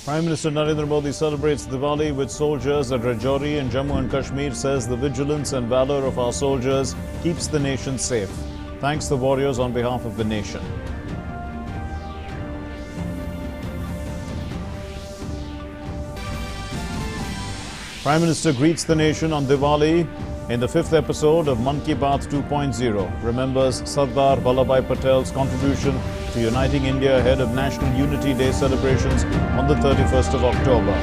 Prime Minister Narendra Modi celebrates Diwali with soldiers at Rajouri in Jammu and Kashmir, says the vigilance and valor of our soldiers keeps the nation safe. Thanks the warriors on behalf of the nation. Prime Minister greets the nation on Diwali in the 5th episode of Mann Ki Baat 2.0. Remembers Sardar Vallabhbhai Patel's contribution to uniting India ahead of National Unity Day celebrations on the 31st of October.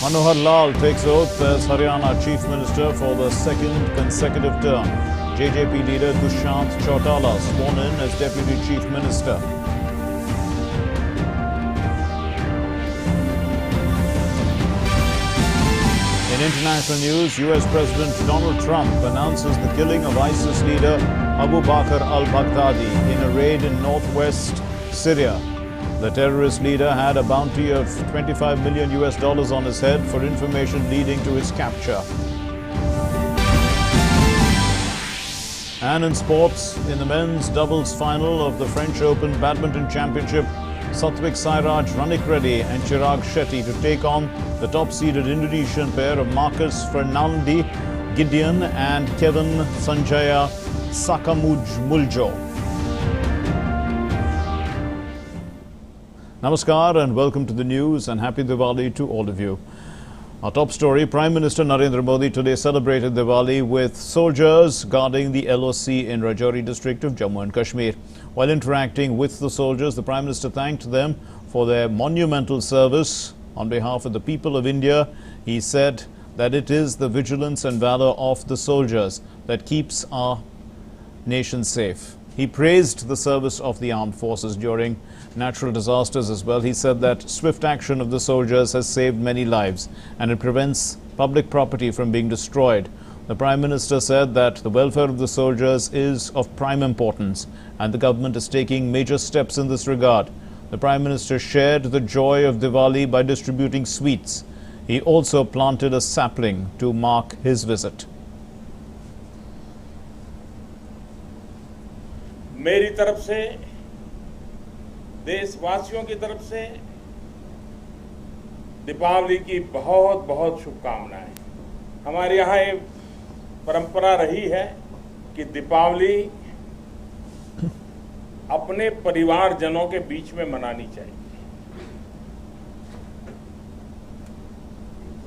Manohar Lal takes oath as Haryana Chief Minister for the second consecutive term. JJP leader Dushyant Chautala sworn in as Deputy Chief Minister. In international news, US President Donald Trump announces the killing of ISIS leader Abu Al-Baghdadi in a raid in northwest Syria. The terrorist leader had a bounty of $25 million on his head for information leading to his capture. And in sports, in the men's doubles final of the French Open Badminton Championship, Satvik Sairaj Ranikreddy and Chirag Shetty to take on the top-seeded Indonesian pair of Marcus Fernandi Gideon and Kevin Sanjaya Sakamuljo. Namaskar and welcome to the news and happy Diwali to all of you. Our top story, Prime Minister Narendra Modi today celebrated Diwali with soldiers guarding the LOC in Rajouri district of Jammu and Kashmir. While interacting with the soldiers, the Prime Minister thanked them for their monumental service. On behalf of the people of India, he said that it is the vigilance and valor of the soldiers that keeps our nation safe. He praised the service of the armed forces during natural disasters as well. He said that swift action of the soldiers has saved many lives and it prevents public property from being destroyed. The Prime Minister said that the welfare of the soldiers is of prime importance and the government is taking major steps in this regard. The Prime Minister shared the joy of Diwali by distributing sweets. He also planted a sapling to mark his visit. मेरी तरफ से देशवासियों की तरफ से दीपावली की बहुत बहुत शुभकामनाएं। हमारे यहाँ एक परंपरा रही है कि दीपावली अपने परिवारजनों के बीच में मनानी चाहिए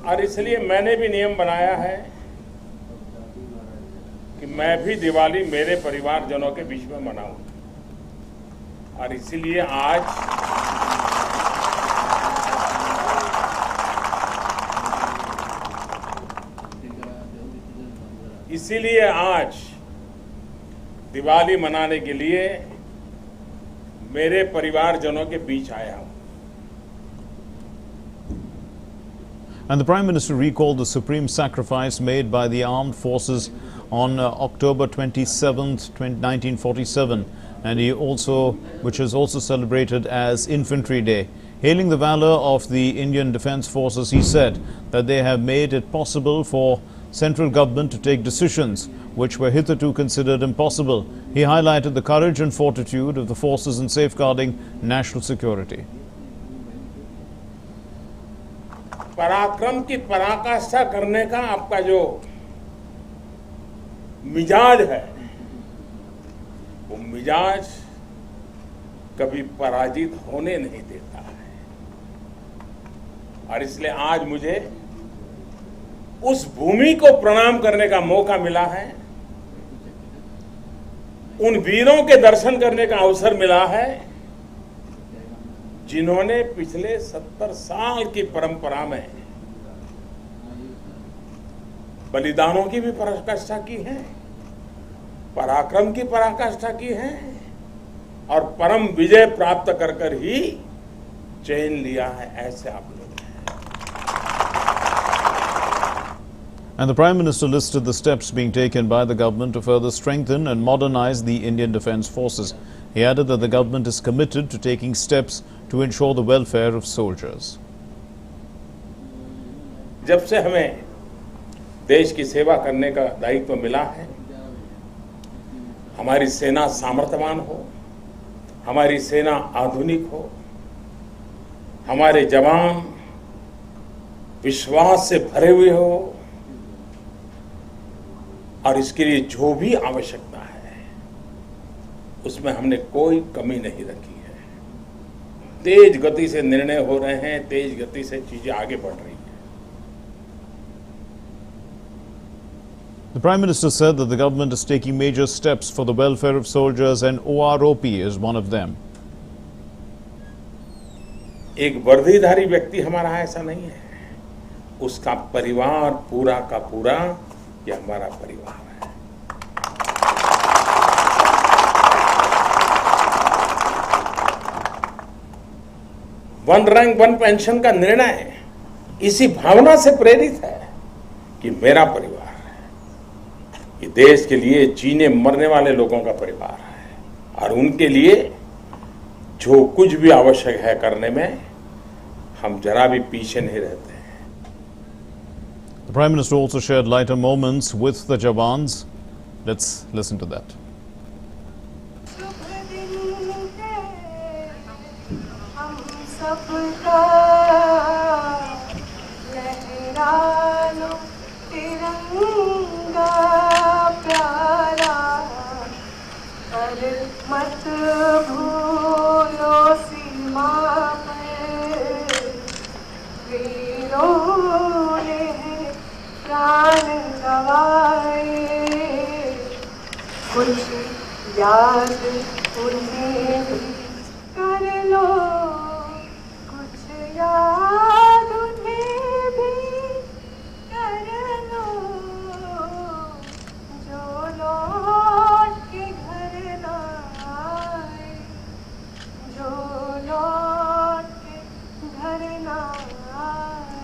और इसलिए मैंने भी नियम बनाया है कि मैं भी दिवाली मेरे परिवारजनों के बीच में मनाऊं और इसीलिए आज दिवाली मनाने के लिए मेरे परिवारजनों के बीच आया हूं. And the Prime Minister recalled the supreme sacrifice made by the armed forces on October 27th, 1947, and which is also celebrated as Infantry Day. Hailing the valor of the Indian Defence Forces, he said that they have made it possible for central government to take decisions which were hitherto considered impossible. He highlighted the courage and fortitude of the forces in safeguarding national security. पराक्रम की पराकाष्ठा करने का आपका जो मिजाज है वो मिजाज कभी पराजित होने नहीं देता है और इसलिए आज मुझे उस भूमि को प्रणाम करने का मौका मिला है, उन वीरों के दर्शन करने का अवसर मिला है जिन्होंने पिछले 70 साल की परंपरा में बलिदानों की भी पराकाष्ठा की है, पराक्रम की पराकाष्ठा की है और परम विजय प्राप्त कर ही चैन लिया है. ऐसे आप लोग. And the Prime Minister listed the steps being taken by the government to further strengthen and modernize the Indian Defence Forces. He added that the government is committed to taking steps to ensure the welfare of soldiers. जब से हमें देश की सेवा करने का दायित्व मिला है। हमारी सेना सामर्थ्यवान हो, हमारी सेना आधुनिक हो, हमारे जवान विश्वास से भरे हुए हो, और इसके लिए जो भी आवश्यकता है उसमें हमने कोई कमी नहीं रखी है। तेज गति से निर्णय हो रहे हैं, तेज गति से चीजें आगे बढ़ रही हैं। The Prime Minister said that the government is taking major steps for the welfare of soldiers and OROP is one of them. एक वर्दीधारी व्यक्ति हमारा ऐसा नहीं है, उसका परिवार पूरा का पूरा ये हमारा परिवार है। वन रैंक वन पेंशन का निर्णय इसी भावना से प्रेरित है कि मेरा परिवार है, ये देश के लिए जीने मरने वाले लोगों का परिवार है, और उनके लिए जो कुछ भी आवश्यक है करने में हम जरा भी पीछे नहीं रहते। The Prime Minister also shared lighter moments with the Jawans. Let's listen to that. कुछ याद उन्हें भी कर लो, कुछ याद उन्हें भी कर लो, जो लौट के घर ना आए, जो लौट के घर ना आए।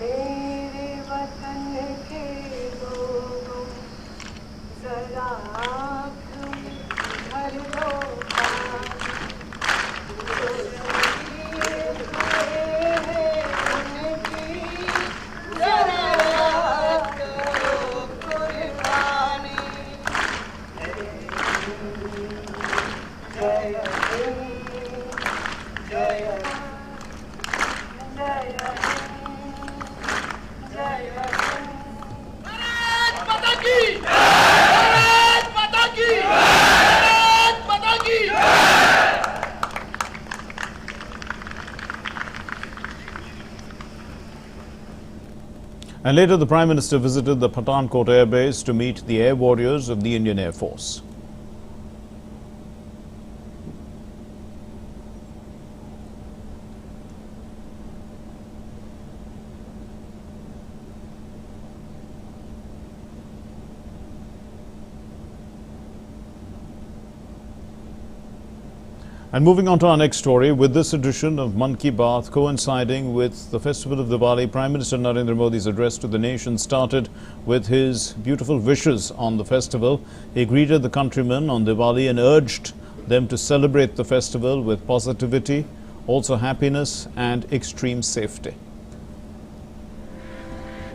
मेरे वतन के लोगों जरा आँख में भर लो पानी, जो शहीद हुए हैं उनकी जरा याद करो कुर्बानी। जय हिंद, जय हिंद, जय हिंद, जय Hind. And later, the Prime Minister visited the Pathankot Air Base to meet the air warriors of the Indian Air Force. And moving on to our next story, with this edition of Man Ki Baat coinciding with the festival of Diwali, Prime Minister Narendra Modi's address to the nation started with his beautiful wishes on the festival. He greeted the countrymen on Diwali and urged them to celebrate the festival with positivity, also happiness and extreme safety.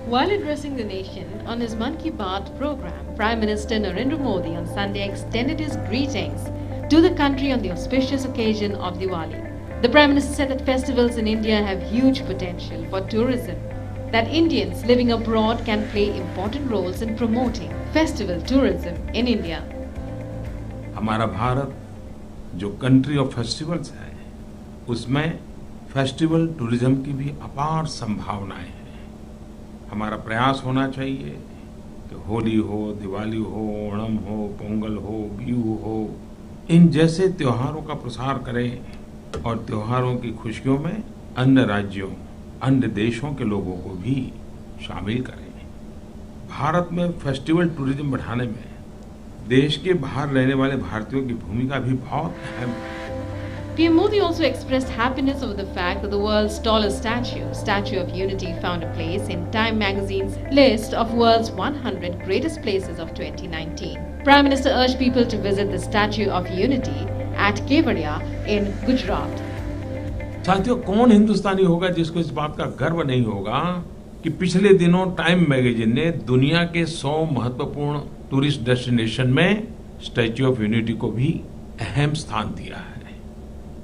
While addressing the nation on his Man Ki Baat program, Prime Minister Narendra Modi on Sunday extended his greetings to the country on the auspicious occasion of Diwali. The Prime Minister said that festivals in India have huge potential for tourism, that Indians living abroad can play important roles in promoting festival tourism in India. हमारा भारत जो country of festivals है, उसमें festival tourism की भी अपार संभावनाएं हैं। हमारा प्रयास होना चाहिए कि होली हो, दिवाली हो, ओणम हो, पोंगल हो, बिहू हो, इन जैसे त्योहारों का प्रसार करें और त्योहारों की खुशियों में अन्य राज्यों, अन्य देशों के लोगों को भी शामिल करें। भारत में फेस्टिवल टूरिज्म बढ़ाने में देश के बाहर रहने वाले भारतीयों की भूमिका भी बहुत अहम है। PM Modi also expressed happiness over the fact that the world's tallest statue, Statue of Unity, found a place in Time magazine's list of world's 100 greatest places of 2019. Prime Minister urged people to visit the Statue of Unity at Kevadia in Gujarat. साथियों, कौन हिंदुस्तानी होगा जिसको इस बात का गर्व नहीं होगा कि पिछले दिनों टाइम मैगजीन ने दुनिया के 100 महत्वपूर्ण टूरिस्ट डेस्टिनेशन में स्टैच्यू ऑफ यूनिटी को भी अहम स्थान दिया है।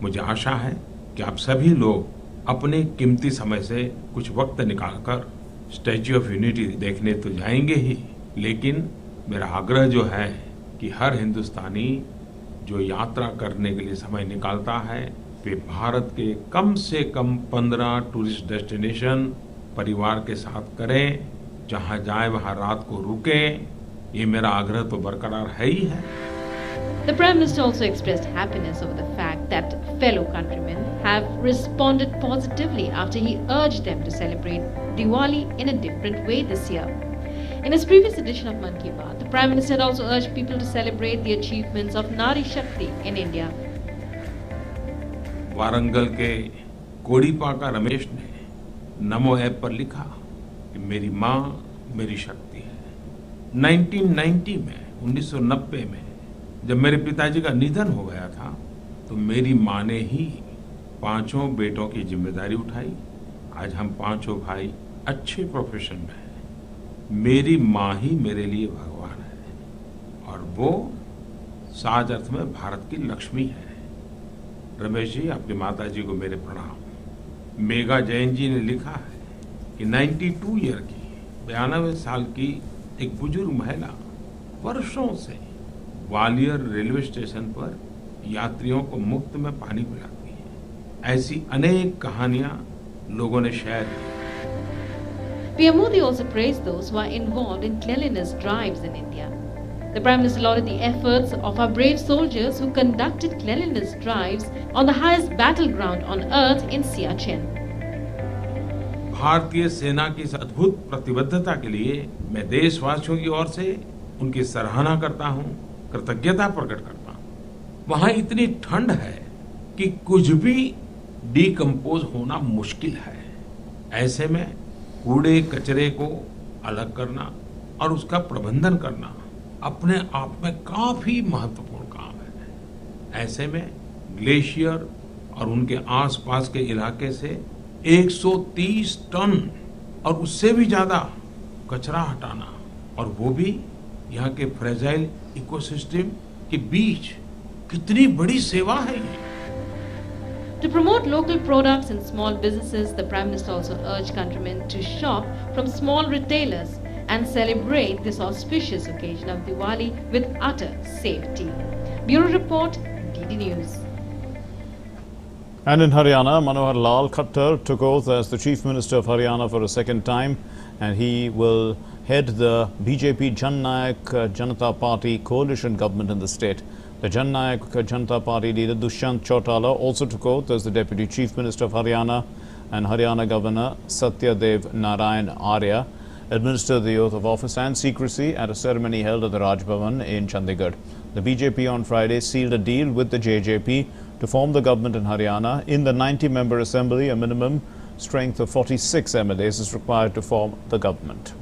मुझे आशा है कि आप सभी लोग अपने कीमती समय से कुछ वक्त निकालकर स्टैच्यू ऑफ यूनिटी देखने तो जाएंगे ही, लेकिन मेरा आग्रह जो है कि हर हिंदुस्तानी जो यात्रा करने के लिए समय निकालता है वे भारत के कम से कम 15 टूरिस्ट डेस्टिनेशन परिवार के साथ करें, जहां जाए वहां रात को रुकें। ये मेरा आग्रह तो बरकरार है ही है। The Prime Minister also expressed happiness over the fact that fellow countrymen have responded positively after he urged them to celebrate Diwali in a different way this year. In his previous edition of Mann Ki Baat, the Prime Minister had also urged people to celebrate the achievements of Nari Shakti in India. Warangal के कोड़ीपाका रमेश ने नमो app पर लिखा कि मेरी माँ मेरी शक्ति है। 1990 में 1990 में जब मेरे पिताजी का निधन हो गया था तो मेरी माँ ने ही 5 बेटों की जिम्मेदारी उठाई। आज हम 5 भाई अच्छे प्रोफेशन में हैं। मेरी माँ ही मेरे लिए भगवान है और वो सच अर्थ में भारत की लक्ष्मी है। रमेश जी, आपकी माता जी को मेरे प्रणाम। मेघा जैन जी ने लिखा है कि 92 ईयर की 92 साल की एक बुजुर्ग महिला वर्षों से ग्वालियर रेलवे स्टेशन पर यात्रियों को मुफ्त में पानी पिलाती है। ऐसी अनेक कहानियां लोगों ने शेयर की। PM Modi also praised those who are involved in cleanliness drives in India. The Prime Minister lauded the efforts of our brave soldiers who conducted cleanliness drives on the highest battleground on earth in Siachen. भारतीय सेना की इस अद्भुत प्रतिबद्धता के लिए मैं देशवासियों की ओर से उनकी सराहना करता हूं, कृतज्ञता प्रकट करता हूं। वहां इतनी ठंड है कि कुछ भी डिकम्पोज होना मुश्किल है। ऐसे में कूड़े कचरे को अलग करना और उसका प्रबंधन करना अपने आप में काफी महत्वपूर्ण काम है। ऐसे में ग्लेशियर और उनके आसपास के इलाके से 130 टन और उससे भी ज्यादा कचरा हटाना, और वो भी यहाँ के फ्रेजाइल इकोसिस्टम के बीच, कितनी बड़ी सेवा है ये। To promote local products and small businesses, the Prime Minister also urged countrymen to shop from small retailers and celebrate this auspicious occasion of Diwali with utter safety. Bureau Report, DD News. And in Haryana, Manohar Lal Khattar took oath as the Chief Minister of Haryana for a second time, and he will head the BJP Jan Nayak Janata Party coalition government in the state. The Jan Nayak Janata Party leader Dushyant Chautala also took oath as the Deputy Chief Minister of Haryana, and Haryana Governor Satyadev Narayan Arya administered the oath of office and secrecy at a ceremony held at the Raj Bhavan in Chandigarh. The BJP on Friday sealed a deal with the JJP to form the government in Haryana. In the 90-member assembly, a minimum strength of 46 MLAs is required to form the government.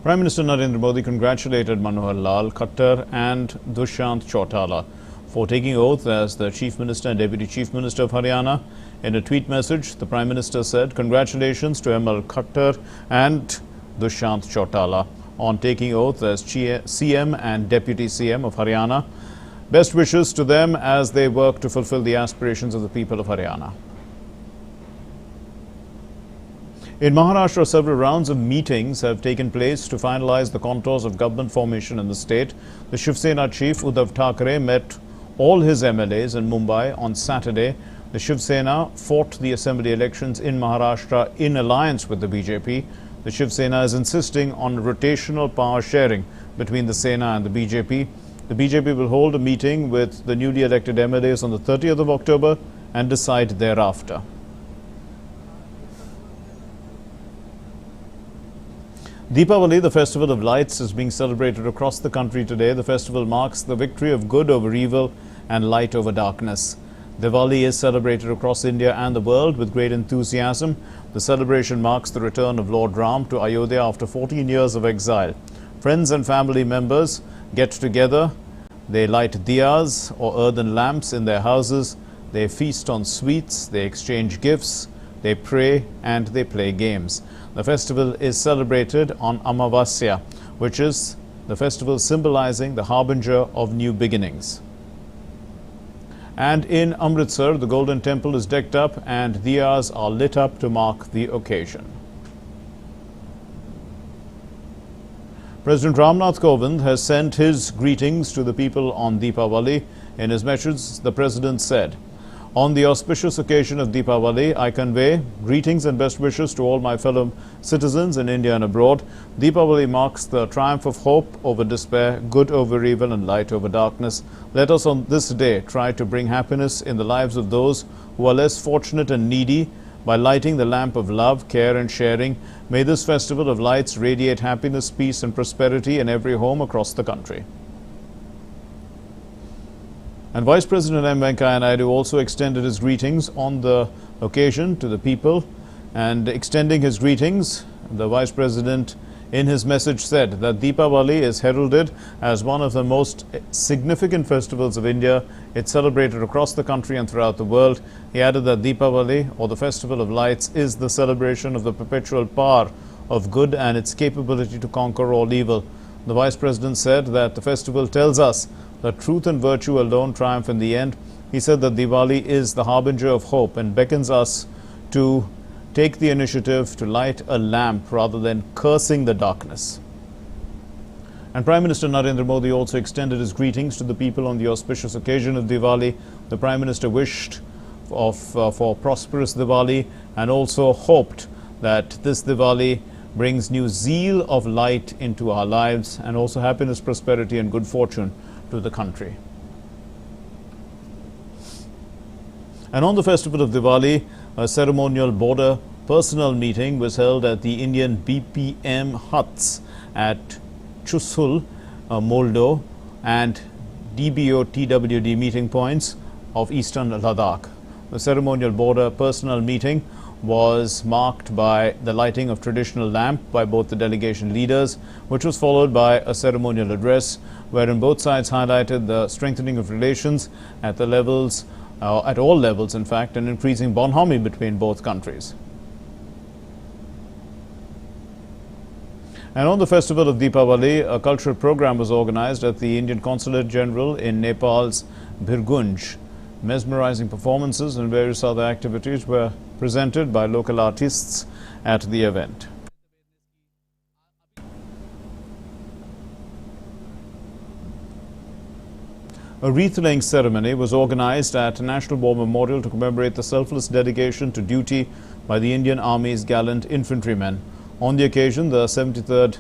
Prime Minister Narendra Modi congratulated Manohar Lal Khattar and Dushyant Chautala for taking oath as the Chief Minister and Deputy Chief Minister of Haryana. In a tweet message, the Prime Minister said, "Congratulations to ML Khattar and Dushyant Chautala on taking oath as CM and Deputy CM of Haryana. Best wishes to them as they work to fulfill the aspirations of the people of Haryana." In Maharashtra, several rounds of meetings have taken place to finalize the contours of government formation in the state. The Shiv Sena chief Uddhav Thackeray met all his MLAs in Mumbai on Saturday. The Shiv Sena fought the assembly elections in Maharashtra in alliance with the BJP. The Shiv Sena is insisting on rotational power sharing between the Sena and the BJP. The BJP will hold a meeting with the newly elected MLAs on the 30th of October and decide thereafter. Deepavali, the festival of lights, is being celebrated across the country today. The festival marks the victory of good over evil and light over darkness. Diwali is celebrated across India and the world with great enthusiasm. The celebration marks the return of Lord Ram to Ayodhya after 14 years of exile. Friends and family members get together. They light diyas or earthen lamps in their houses. They feast on sweets. They exchange gifts. They pray and they play games. The festival is celebrated on Amavasya, which is the festival symbolizing the harbinger of new beginnings. And in Amritsar, the Golden Temple is decked up and diyas are lit up to mark the occasion. President Ramnath Kovind has sent his greetings to the people on Deepavali. In his message, the President said, "On the auspicious occasion of Deepavali, I convey greetings and best wishes to all my fellow citizens in India and abroad. Deepavali marks the triumph of hope over despair, good over evil and light over darkness. Let us on this day try to bring happiness in the lives of those who are less fortunate and needy by lighting the lamp of love, care and sharing. May this festival of lights radiate happiness, peace and prosperity in every home across the country." And Vice President M. Venkaiah Naidu also extended his greetings on the occasion to the people. And extending his greetings, the Vice President in his message said that Deepavali is heralded as one of the most significant festivals of India. It's celebrated across the country and throughout the world. He added that Deepavali, or the Festival of Lights, is the celebration of the perpetual power of good and its capability to conquer all evil. The Vice President said that the festival tells us that truth and virtue alone triumph in the end. He said that Diwali is the harbinger of hope and beckons us to take the initiative to light a lamp rather than cursing the darkness. And Prime Minister Narendra Modi also extended his greetings to the people on the auspicious occasion of Diwali. The Prime Minister wished for prosperous Diwali and also hoped that this Diwali brings new zeal of light into our lives and also happiness, prosperity and good fortune to the country. And on the festival of Diwali, a ceremonial border personnel meeting was held at the Indian BPM huts at Chushul, Moldo and DBO TWD meeting points of eastern Ladakh. The ceremonial border personnel meeting was marked by the lighting of traditional lamp by both the delegation leaders, which was followed by a ceremonial address wherein both sides highlighted the strengthening of relations at the levels, at all levels in fact, and increasing bonhomie between both countries. And on the festival of Deepavali, a cultural program was organized at the Indian Consulate General in Nepal's Birgunj. Mesmerizing performances and various other activities were presented by local artists at the event. A wreath-laying ceremony was organized at National War Memorial to commemorate the selfless dedication to duty by the Indian Army's gallant infantrymen. On the occasion, the 73rd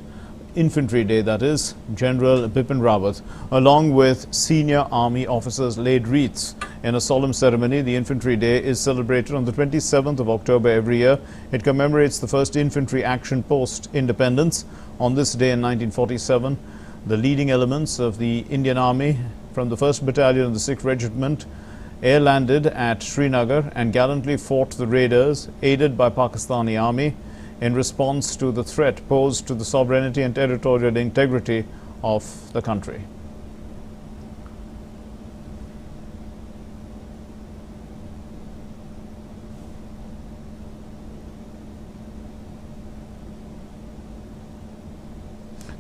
Infantry Day, that is, General Bipin Rawat, along with senior army officers, laid wreaths. In a solemn ceremony, the Infantry Day is celebrated on the 27th of October every year. It commemorates the first infantry action post-independence. On this day in 1947, the leading elements of the Indian Army from the 1st Battalion of the 6th Regiment air-landed at Srinagar and gallantly fought the raiders, aided by Pakistani Army, in response to the threat posed to the sovereignty and territorial integrity of the country.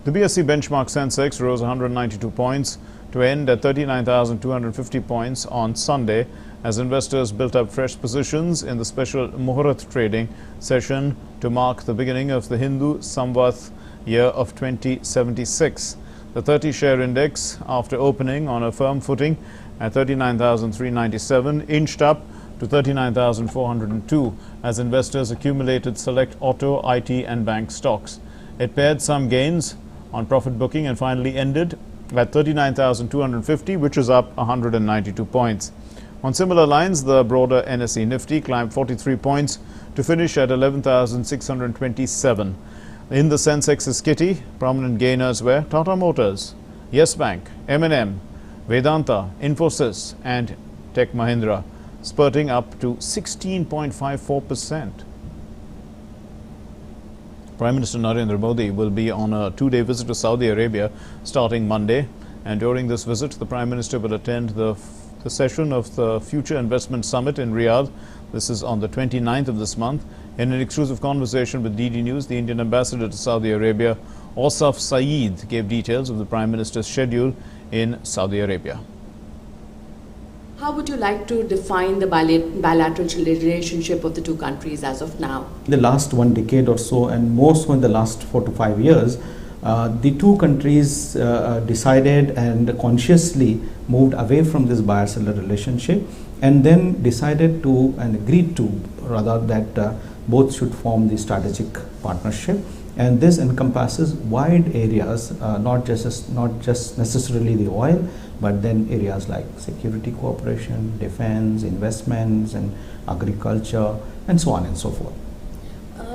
The BSE benchmark Sensex rose 192 points to end at 39,250 points on Sunday as investors built up fresh positions in the special Muhurat trading session to mark the beginning of the Hindu Samvat year of 2076. The 30-share index, after opening on a firm footing at 39,397, inched up to 39,402 as investors accumulated select auto, IT and bank stocks. It paired some gains on profit booking and finally ended at 39,250, which is up 192 points. On similar lines, the broader NSE Nifty climbed 43 points to finish at 11,627. In the Sensex's kitty, prominent gainers were Tata Motors, Yes Bank, M&M, Vedanta, Infosys and Tech Mahindra. spurting up to 16.54%. Prime Minister Narendra Modi will be on a two-day visit to Saudi Arabia starting Monday, and during this visit the Prime Minister will attend the session of the Future Investment Summit in Riyadh. This is on the 29th of this month. In an exclusive conversation with DD News, the Indian ambassador to Saudi Arabia, Osaf Saeed, gave details of the Prime Minister's schedule in Saudi Arabia. How would you like to define the bilateral relationship of the two countries as of now? In the last 1 decade or so, and more so in the last 4 to 5 years, the two countries decided and consciously moved away from this bilateral relationship, and then decided to and agreed to rather that both should form the strategic partnership. And this encompasses wide areas, not just necessarily the oil, but then areas like security cooperation, defense, investments, and agriculture, and so on and so forth.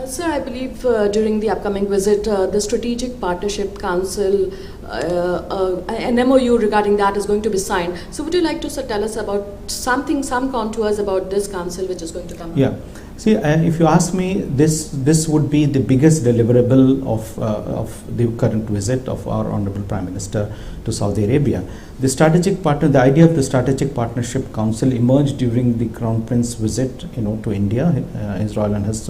Sir, I believe during the upcoming visit, the Strategic Partnership Council, an MOU regarding that is going to be signed. So would you like to tell us about some contours about this council which is going to come? Yeah. See, if you ask me, this would be the biggest deliverable of the current visit of our Honorable Prime Minister to Saudi Arabia. The idea of the Strategic Partnership Council emerged during the Crown Prince visit, to India, His Royal Highness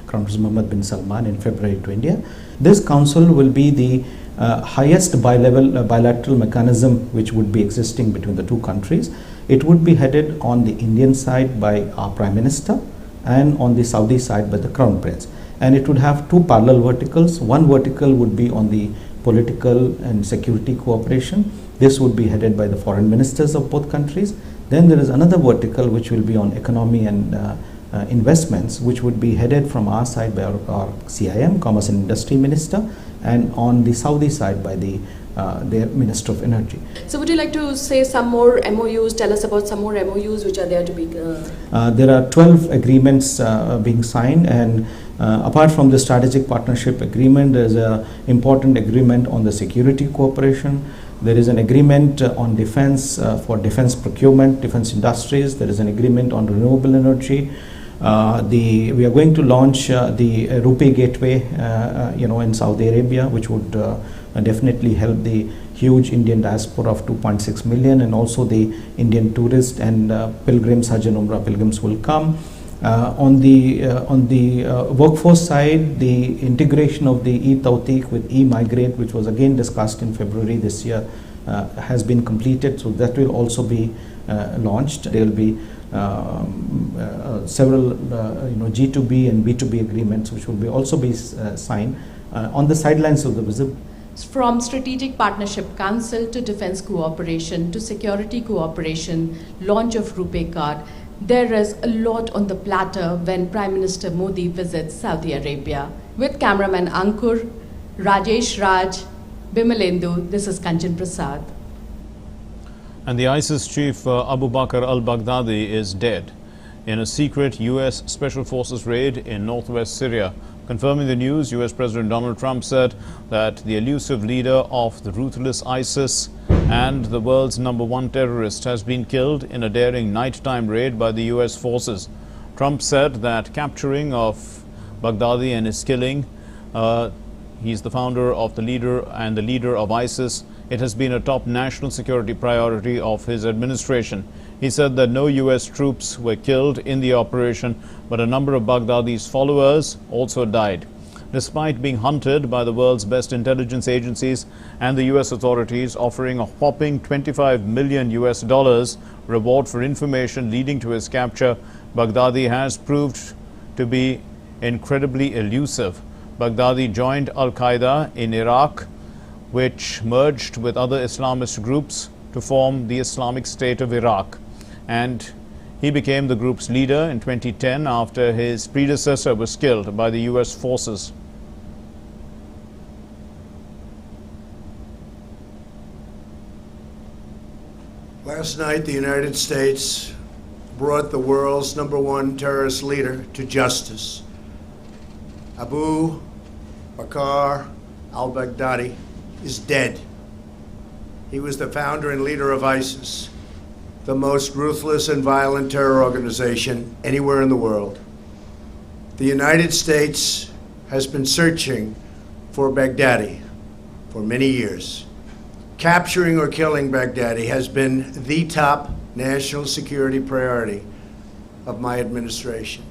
Crown Prince Mohammed bin Salman in February to India. This council will be the highest bilateral mechanism which would be existing between the two countries. It would be headed on the Indian side by our Prime Minister, and on the Saudi side by the Crown Prince, and it would have two parallel verticals. One vertical would be on the political and security cooperation. This would be headed by the foreign ministers of both countries. Then there is another vertical which will be on economy and investments, which would be headed from our side by our CIM, Commerce and Industry Minister, and on the Saudi side by their Minister of Energy. So would you like to say some more MOUs, tell us about some more MOUs which are there to be... There are 12 agreements being signed, and apart from the strategic partnership agreement, there is an important agreement on the security cooperation. There is an agreement on defense, for defense procurement, defense industries. There is an agreement on renewable energy. We are going to launch the Rupee Gateway, in Saudi Arabia, which would definitely help the huge Indian diaspora of 2.6 million, and also the Indian tourists and pilgrims, Hajj and Umrah pilgrims will come. On the workforce side, the integration of the e-Tawtiq with e-Migrate, which was again discussed in February this year, has been completed, so that will also be launched. There will be several G2B and B2B agreements which will be also be signed on the sidelines of the visit. From Strategic Partnership Council to defense cooperation to security cooperation, launch of Rupee card, there is a lot on the platter when Prime Minister Modi visits Saudi Arabia. With cameraman Ankur, Rajesh Raj, Bimalendu, this is Kanchan Prasad. And the ISIS chief Abu Al-Baghdadi is dead in a secret U.S. Special Forces raid in northwest Syria. Confirming the news, U.S. President Donald Trump said that the elusive leader of the ruthless ISIS and the world's #1 terrorist has been killed in a daring nighttime raid by the U.S. forces. Trump said that capturing of Baghdadi and his killing, he's the founder of the leader of ISIS, it has been a top national security priority of his administration. He said that no U.S. troops were killed in the operation, but a number of Baghdadi's followers also died. Despite being hunted by the world's best intelligence agencies and the U.S. authorities offering a whopping $25 million reward for information leading to his capture, Baghdadi has proved to be incredibly elusive. Baghdadi joined Al-Qaeda in Iraq, which merged with other Islamist groups to form the Islamic State of Iraq. And he became the group's leader in 2010 after his predecessor was killed by the U.S. forces. Last night, the United States brought the world's #1 terrorist leader to justice. Abu Al-Baghdadi is dead. He was the founder and leader of ISIS. the most ruthless and violent terror organization anywhere in the world. The United States has been searching for Baghdadi for many years. Capturing or killing Baghdadi has been the top national security priority of my administration.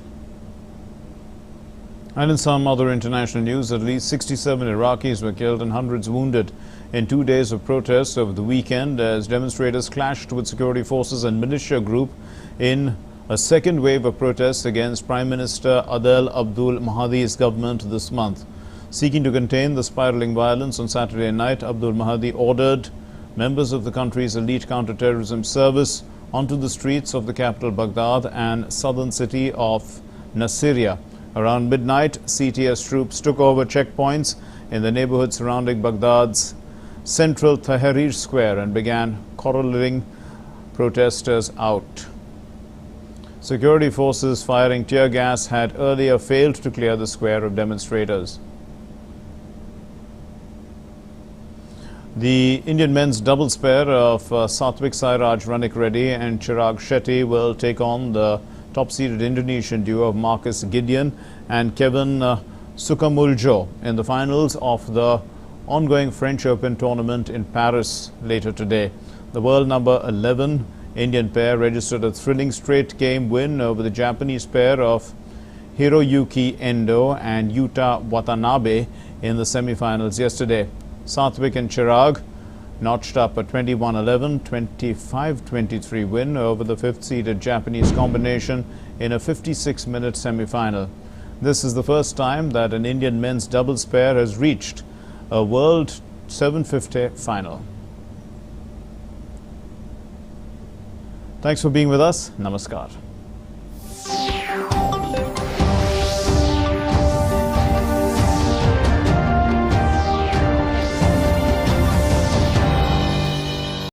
And in some other international news, at least 67 Iraqis were killed and hundreds wounded in 2 days of protests over the weekend as demonstrators clashed with security forces and militia group in a second wave of protests against Prime Minister Adel Abdul Mahdi's government this month. Seeking to contain the spiraling violence on Saturday night, Abdul Mahdi ordered members of the country's elite counterterrorism service onto the streets of the capital Baghdad and southern city of Nasiriyah. Around midnight, CTS troops took over checkpoints in the neighborhood surrounding Baghdad's central Tahrir Square and began corralling protesters out. Security forces firing tear gas had earlier failed to clear the square of demonstrators. The Indian men's doubles pair of Satvik Sairaj Ranik Reddy and Chirag Shetty will take on the top-seeded Indonesian duo of Marcus Gideon and Kevin Sukamuljo in the finals of the ongoing French Open tournament in Paris later today. The world number 11 Indian pair registered a thrilling straight-game win over the Japanese pair of Hiroyuki Endo and Yuta Watanabe in the semi-finals yesterday. Satvik and Chirag notched up a 21-11, 25-23 win over the fifth-seeded Japanese combination in a 56-minute semi-final. This is the first time that an Indian men's doubles pair has reached a World 750 final. Thanks for being with us. Namaskar.